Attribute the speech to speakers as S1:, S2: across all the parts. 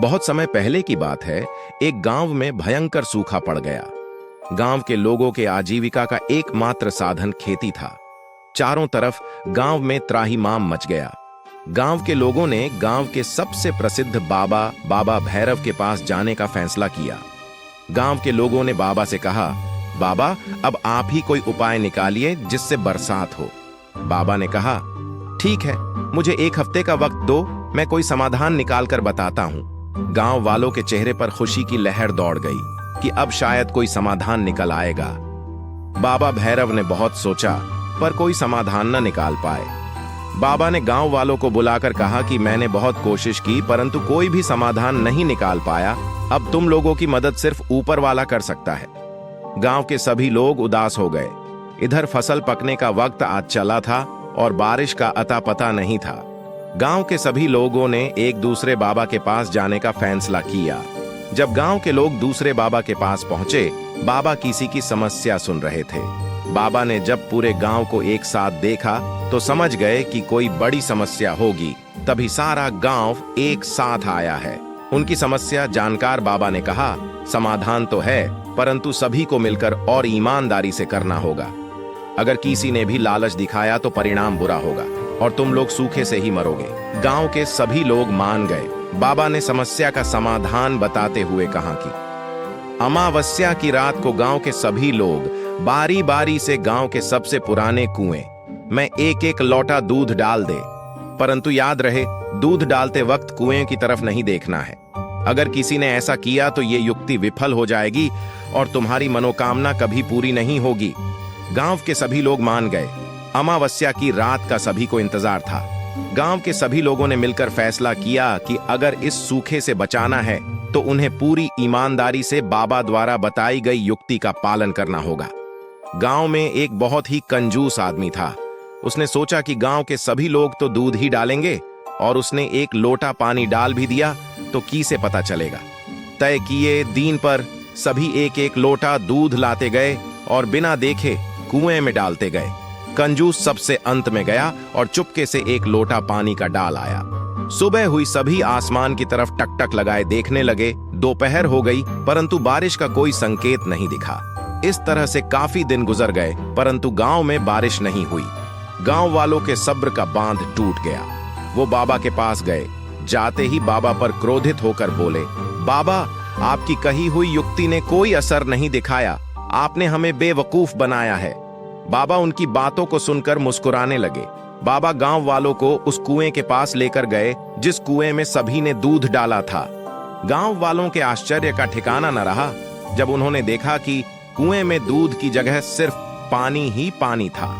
S1: बहुत समय पहले की बात है। एक गांव में भयंकर सूखा पड़ गया। गांव के लोगों के आजीविका का एकमात्र साधन खेती था। चारों तरफ गांव में त्राहिमाम मच गया। गांव के लोगों ने गांव के सबसे प्रसिद्ध बाबा भैरव के पास जाने का फैसला किया। गांव के लोगों ने बाबा से कहा, बाबा, अब आप ही कोई उपाय निकालिए जिससे बरसात हो। बाबा ने कहा, ठीक है, मुझे 1 हफ्ते का वक्त दो, मैं कोई समाधान निकाल कर बताता हूं। गांव वालों के चेहरे पर खुशी की लहर दौड़ गई कि अब शायद कोई समाधान निकल आएगा। बाबा भैरव ने बहुत सोचा, पर कोई समाधान न निकाल पाए। बाबा ने गांव वालों को बुलाकर कहा कि मैंने बहुत कोशिश की, परंतु कोई भी समाधान नहीं निकाल पाया। अब तुम लोगों की मदद सिर्फ ऊपर वाला कर सकता है। गांव के सभी लोग उदास हो गए। इधर फसल पकने का वक्त आज चला था और बारिश का अता पता नहीं था। गांव के सभी लोगों ने एक दूसरे बाबा के पास जाने का फैसला किया। जब गांव के लोग दूसरे बाबा के पास पहुंचे, बाबा किसी की समस्या सुन रहे थे। बाबा ने जब पूरे गांव को एक साथ देखा तो समझ गए कि कोई बड़ी समस्या होगी। तभी सारा गांव एक साथ आया है। उनकी समस्या जानकार बाबा ने कहा, समाधान तो है, परंतु सभी को मिलकर और ईमानदारी से करना होगा। अगर किसी ने भी लालच दिखाया तो परिणाम बुरा होगा और तुम लोग सूखे से ही मरोगे। गांव के सभी लोग मान गए। बाबा ने समस्या का समाधान बताते हुए कहा कि अमावस्या की रात को गांव के सभी लोग बारी बारी से गांव के सबसे पुराने कुएं में 1-1 लोटा दूध डाल दे, परंतु याद रहे, दूध डालते वक्त कुएं की तरफ नहीं देखना है। अगर किसी ने ऐसा किया तो ये युक्ति विफल हो जाएगी और तुम्हारी मनोकामना कभी पूरी नहीं होगी। गांव के सभी लोग मान गए। अमावस्या की रात का सभी को इंतजार था। गांव के सभी लोगों ने मिलकर फैसला किया कि अगर इस सूखे से बचाना है तो उन्हें पूरी ईमानदारी से बाबा द्वारा बताई गई युक्ति का पालन करना होगा। गांव में एक बहुत ही कंजूस आदमी था। उसने सोचा कि गांव के सभी लोग तो दूध ही डालेंगे और उसने 1 लोटा पानी डाल भी दिया तो किसे पता चलेगा। तय किए दिन पर सभी 1-1 लोटा दूध लाते गए और बिना देखे कुएं में डालते गए। कंजूस सबसे अंत में गया और चुपके से 1 लोटा पानी का डाल आया। सुबह हुई, सभी आसमान की तरफ टकटक लगाए देखने लगे। दोपहर हो गई, परंतु बारिश का कोई संकेत नहीं दिखा। इस तरह से काफी दिन गुजर गए, परंतु गांव में बारिश नहीं हुई। गांव वालों के सब्र का बांध टूट गया। वो बाबा के पास गए। जाते ही बाबा पर क्रोधित होकर बोले, बाबा, आपकी कही हुई युक्ति ने कोई असर नहीं दिखाया। आपने हमें बेवकूफ बनाया है। बाबा उनकी बातों को सुनकर मुस्कुराने लगे। बाबा गांव वालों को उस कुएं के पास लेकर गए जिस कुएं में सभी ने दूध डाला था। गांव वालों के आश्चर्य का ठिकाना न रहा जब उन्होंने देखा कि कुएं में दूध की जगह सिर्फ पानी ही पानी था।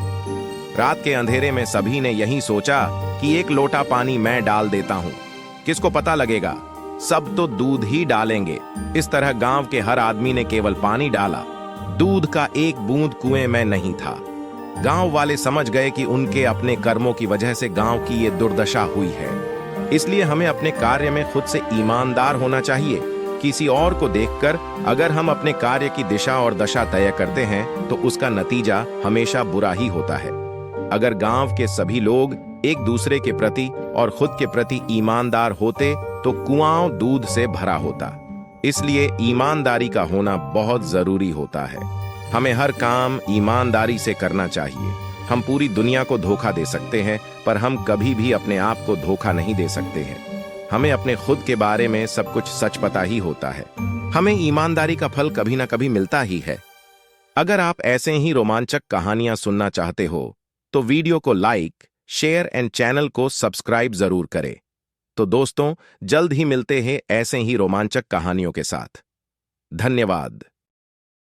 S1: रात के अंधेरे में सभी ने यही सोचा कि 1 लोटा पानी मैं डाल देता हूं, किसको पता लगेगा, सब तो दूध ही डालेंगे। इस तरह गांव के हर आदमी ने केवल पानी डाला। दूध का 1 बूंद कुएं में नहीं था। गांव वाले समझ गए कि उनके अपने कर्मों की वजह से गांव की ये दुर्दशा हुई है। इसलिए हमें अपने कार्य में खुद से ईमानदार होना चाहिए। किसी और को देखकर अगर हम अपने कार्य की दिशा और दशा तय करते हैं तो उसका नतीजा हमेशा बुरा ही होता है। अगर गांव के सभी लोग एक दूसरे के प्रति और खुद के प्रति ईमानदार होते तो कुआं दूध से भरा होता। इसलिए ईमानदारी का होना बहुत जरूरी होता है। हमें हर काम ईमानदारी से करना चाहिए। हम पूरी दुनिया को धोखा दे सकते हैं, पर हम कभी भी अपने आप को धोखा नहीं दे सकते हैं। हमें अपने खुद के बारे में सब कुछ सच पता ही होता है। हमें ईमानदारी का फल कभी ना कभी मिलता ही है। अगर आप ऐसे ही रोमांचक कहानियां सुनना चाहते हो तो वीडियो को लाइक, शेयर एंड चैनल को सब्सक्राइब जरूर करें। तो दोस्तों, जल्द ही मिलते हैं ऐसे ही रोमांचक कहानियों के साथ। धन्यवाद।